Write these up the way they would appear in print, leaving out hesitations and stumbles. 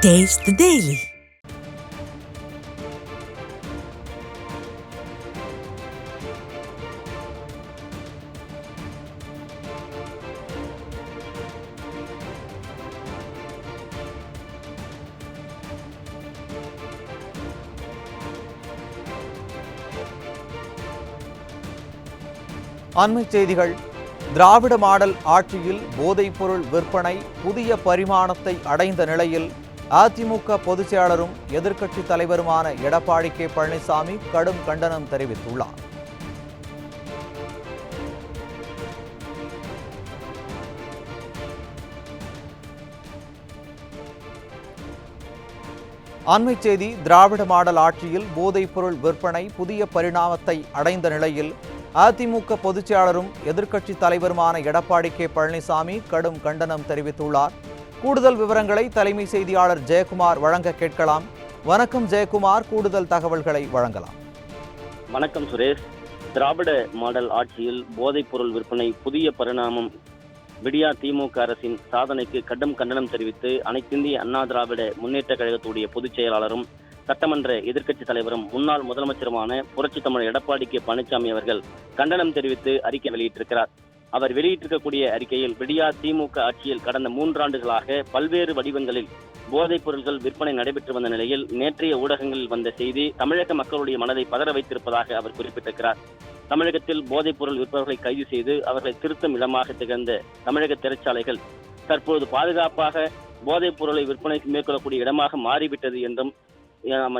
Taste the Daily. அண்மைச் செய்திகள். திராவிட model ஆட்சியில் போதைப்பொருள் விற்பனை புதிய பரிமாணத்தை அடைந்த நிலையில் அதிமுக பொதுச் செயலாளரும் எதிர்க்கட்சித் தலைவருமான எடப்பாடி கே பழனிசாமி கடும் கண்டனம் தெரிவித்துள்ளார். அண்மைச் செய்தி. திராவிட மாடல் ஆட்சியில் போதைப்பொருள் விற்பனை புதிய பரிணாமத்தை அடைந்த நிலையில் அதிமுக பொதுச் செயலாளரும் எதிர்க்கட்சித் தலைவருமான எடப்பாடி கே பழனிசாமி கடும் கண்டனம் தெரிவித்துள்ளார். கூடுதல் விவரங்களை தலைமை செய்தியாளர் ஜெயக்குமார் வழங்க கேட்கலாம். வணக்கம் ஜெயக்குமார், கூடுதல் தகவல்களை வழங்கலாம். வணக்கம் சுரேஷ். திராவிட மாடல் ஆட்சியில் போதைப் பொருள் விற்பனை புதிய பரிணாமம். விடியா திமுக அரசின் சாதனைக்கு கடும் கண்டனம் தெரிவித்து அனைத்திந்திய அண்ணா திராவிட முன்னேற்ற கழகத்துடைய பொதுச் செயலாளரும் சட்டமன்ற எதிர்க்கட்சித் தலைவரும் முன்னாள் முதலமைச்சருமான புரட்சித் தமிழர் எடப்பாடி கே பழனிசாமி அவர்கள் கண்டனம் தெரிவித்து அறிக்கை வெளியிட்டிருக்கிறார். அவர் வெளியிட்டிருக்கக்கூடிய அறிக்கையில், விடியா திமுக ஆட்சியில் கடந்த 3 ஆண்டுகளாக பல்வேறு வடிவங்களில் போதைப் பொருட்கள் விற்பனை நடைபெற்று வந்த நிலையில் நேற்றைய ஊடகங்களில் வந்த செய்தி தமிழக மக்களுடைய மனதை பதற வைத்திருப்பதாக அவர் குறிப்பிட்டிருக்கிறார். தமிழகத்தில் போதைப் பொருள் விற்பவர்களை கைது செய்து அவர்களை திருத்தும் இடமாக திகழ்ந்த தமிழக சிறைச்சாலைகள் தற்போது பாதுகாப்பாக போதைப் பொருளை விற்பனை மேற்கொள்ளக்கூடிய இடமாக மாறிவிட்டது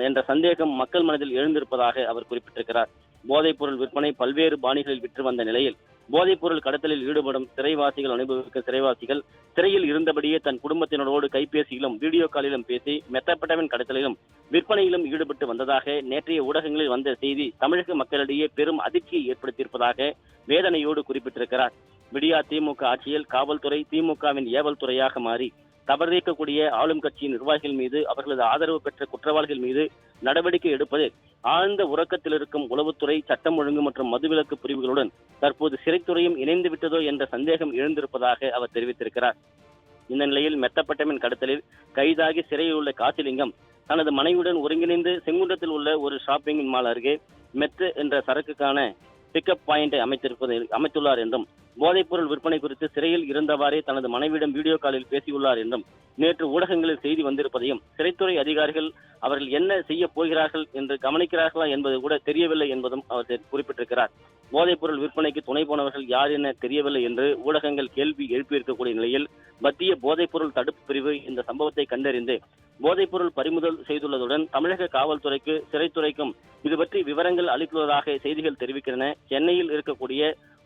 என்ற சந்தேகம் மக்கள் மனதில் எழுந்திருப்பதாக அவர் குறிப்பிட்டிருக்கிறார். போதைப் பொருள் விற்பனை பல்வேறு பாணிகளில் விற்று வந்த நிலையில் போதைப் பொருள் கடத்தலில் ஈடுபடும் சிறைவாசிகள் அனுபவிக்க சிறைவாசிகள் சிறையில் இருந்தபடியே தன் குடும்பத்தினரோடு கைபேசியிலும் வீடியோ காலிலும் பேசி மெத்தப்பட்டவன் கடத்தலிலும் விற்பனையிலும் ஈடுபட்டு வந்ததாக நேற்றைய ஊடகங்களில் வந்த செய்தி தமிழக மக்களிடையே பெரும் அதிர்ச்சியை ஏற்படுத்தியிருப்பதாக வேதனையோடு குறிப்பிட்டிருக்கிறார். விடியா திமுக ஆட்சியில் காவல்துறை திமுகவின் ஏவல் துறையாக மாறி தவறிக்கக்கூடிய ஆளும் கட்சியின் நிர்வாகிகள் மீது அவர்களது ஆதரவு பெற்ற குற்றவாளிகள் மீது நடவடிக்கை எடுப்பது ஆழ்ந்த உறக்கத்தில் இருக்கும் உளவுத்துறை, சட்டம் ஒழுங்கு மற்றும் மதுவிலக்கு பிரிவுகளுடன் தற்போது சிறைத்துறையும் இணைந்து விட்டதோ என்ற சந்தேகம் எழுந்திருப்பதாக அவர் தெரிவித்திருக்கிறார். இந்த நிலையில் மெத்தப்பட்டவன் கடத்தலில் கைதாகி சிறையில் உள்ள காசிலிங்கம் தனது மனைவியுடன் ஒருங்கிணைந்து செங்குன்றத்தில் உள்ள ஒரு ஷாப்பிங் மால் அருகே மெத்து என்ற சரக்குக்கான பிக்கப் பாயிண்டை அமைத்துள்ளார் என்றும், போதைப் பொருள் விற்பனை குறித்து சிறையில் இருந்தவாறே தனது மனைவியிடம் வீடியோ காலில் பேசியுள்ளார் என்றும் நேற்று ஊடகங்களில் செய்தி வந்திருப்பதையும், சிறைத்துறை அதிகாரிகள் அவர்கள் என்ன செய்ய போகிறார்கள் என்று கவனிக்கிறார்களா என்பது கூட தெரியவில்லை என்பதும் அவர் குறிப்பிட்டிருக்கிறார். போதைப் பொருள் விற்பனைக்கு துணை போனவர்கள் யார் என தெரியவில்லை என்று ஊடகங்கள் கேள்வி எழுப்பியிருக்கக்கூடிய நிலையில் மத்திய போதைப் பொருள் தடுப்பு பிரிவு இந்த சம்பவத்தை கண்டறிந்து போதைப் பொருள் பறிமுதல் செய்துள்ளதுடன் தமிழக காவல்துறைக்கு சிறைத்துறைக்கும் இது பற்றி விவரங்கள் அளித்துள்ளதாக செய்திகள் தெரிவிக்கின்றன.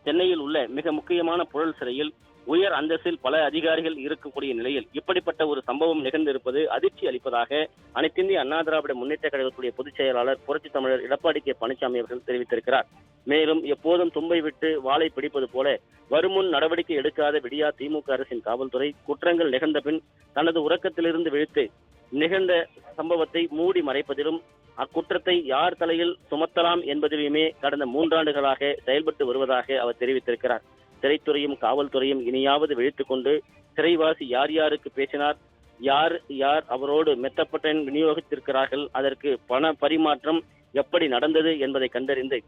சென்னையில் உள்ள மிக முக்கியமான புழல் சிறையில் உயர் அந்தஸ்தில் பல அதிகாரிகள் இருக்கக்கூடிய நிலையில் இப்படிப்பட்ட ஒரு சம்பவம் நிகழ்ந்திருப்பது அதிர்ச்சி அளிப்பதாக அனைத்திந்திய அண்ணா திராவிட முன்னேற்ற கழகத்துடைய பொதுச் செயலாளர் புரட்சித் தமிழர் எடப்பாடி கே பழனிசாமி அவர்கள் தெரிவித்திருக்கிறார். மேலும் எப்போதும் தும்பை விட்டு வாளை பிடிப்பது போல வருமுன் நடவடிக்கை எடுக்காத விடியா திமுக அரசின் காவல்துறை குற்றங்கள் நிகழ்ந்த பின் தனது உறக்கத்திலிருந்து விழித்து நிகழ்ந்த சம்பவத்தை மூடி மறைப்பதிலும் அக்குற்றத்தை யார் தலையில் சுமத்தலாம் என்பதிலுமே கடந்த 3 ஆண்டுகளாக செயல்பட்டு வருவதாக அவர் தெரிவித்திருக்கிறார். சிறைத்துறையும் காவல்துறையும் இனியாவது விழித்துக் கொண்டு சிறைவாசி யார் யாருக்கு பேசினார், யார் யார் அவரோடு மெத்தப்பட்டன் விநியோகித்திருக்கிறார்கள், அதற்கு பண பரிமாற்றம் எப்படி நடந்தது என்பதை கண்டறிந்து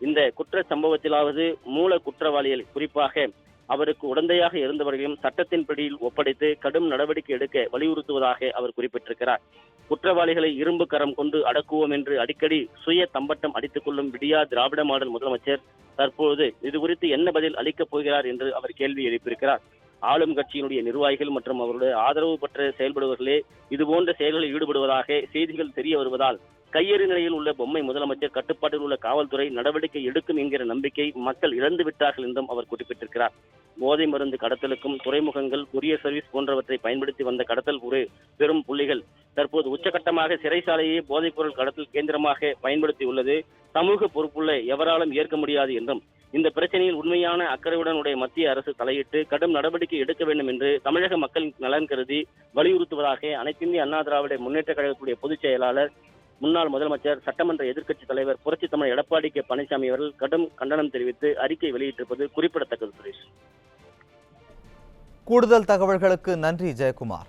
இந்த குற்ற சம்பவத்திலாவது மூல குற்றவாளிகள் குறிப்பாக அவருக்கு உடந்தையாக இருந்தவர்களையும் சட்டத்தின் பிடியில் ஒப்படைத்து கடும் நடவடிக்கை எடுக்க வலியுறுத்துவதாக அவர் குறிப்பிட்டிருக்கிறார். குற்றவாளிகளை இரும்பு கரம் கொண்டு அடக்குவோம் என்று அடிக்கடி சுய தம்பட்டம் அடித்துக் கொள்ளும் விடியா திராவிட மாடல் முதலமைச்சர் தற்போது இது குறித்து என்ன பதில் அளிக்கப் போகிறார் என்று அவர் கேள்வி எழுப்பியிருக்கிறார். ஆளும் கட்சியினுடைய நிர்வாகிகள் மற்றும் அவருடைய ஆதரவு பெற்ற செயல்படுவர்களே இதுபோன்ற செயல்களில் ஈடுபடுவதாக செய்திகள் தெரிய வருவதால் கையெறி நிலையில் உள்ள பொம்மை முதலமைச்சர் கட்டுப்பாட்டில் உள்ள காவல்துறை நடவடிக்கை எடுக்கும் என்கிற நம்பிக்கை மக்கள் இழந்து விட்டார்கள் என்றும் அவர் குறிப்பிட்டிருக்கிறார். போதை மருந்து கடத்தலுக்கும் துறைமுகங்கள், கொரியர் சர்வீஸ் போன்றவற்றை பயன்படுத்தி வந்த கடத்தல் ஒரு பெரும் புள்ளிகள் தற்போது உச்சகட்டமாக சிறைச்சாலையை போதைப் பொருள் கடத்தல் கேந்திரமாக பயன்படுத்தி உள்ளது சமூக பொறுப்புள்ள எவராலும் ஏற்க முடியாது என்றும், இந்த பிரச்சனையில் உண்மையான அக்கறையுடன் உடைய மத்திய அரசு தலையிட்டு கடும் நடவடிக்கை எடுக்க வேண்டும் என்று தமிழக மக்களின் நலன் கருதி வலியுறுத்துவதாக அனைத்திந்திய அண்ணா திராவிட முன்னேற்ற கழகத்துடைய பொதுச் செயலாளர் முன்னாள் முதலமைச்சர் சட்டமன்ற எதிர்க்கட்சித் தலைவர் புரட்சித் தமிழர் எடப்பாடி கே பழனிசாமி அவர்கள் கடும் கண்டனம் தெரிவித்து அறிக்கை வெளியிட்டிருப்பது குறிப்பிடத்தக்கது. சுரேஷ், கூடுதல் தகவல்களுக்கு நன்றி ஜெயக்குமார்.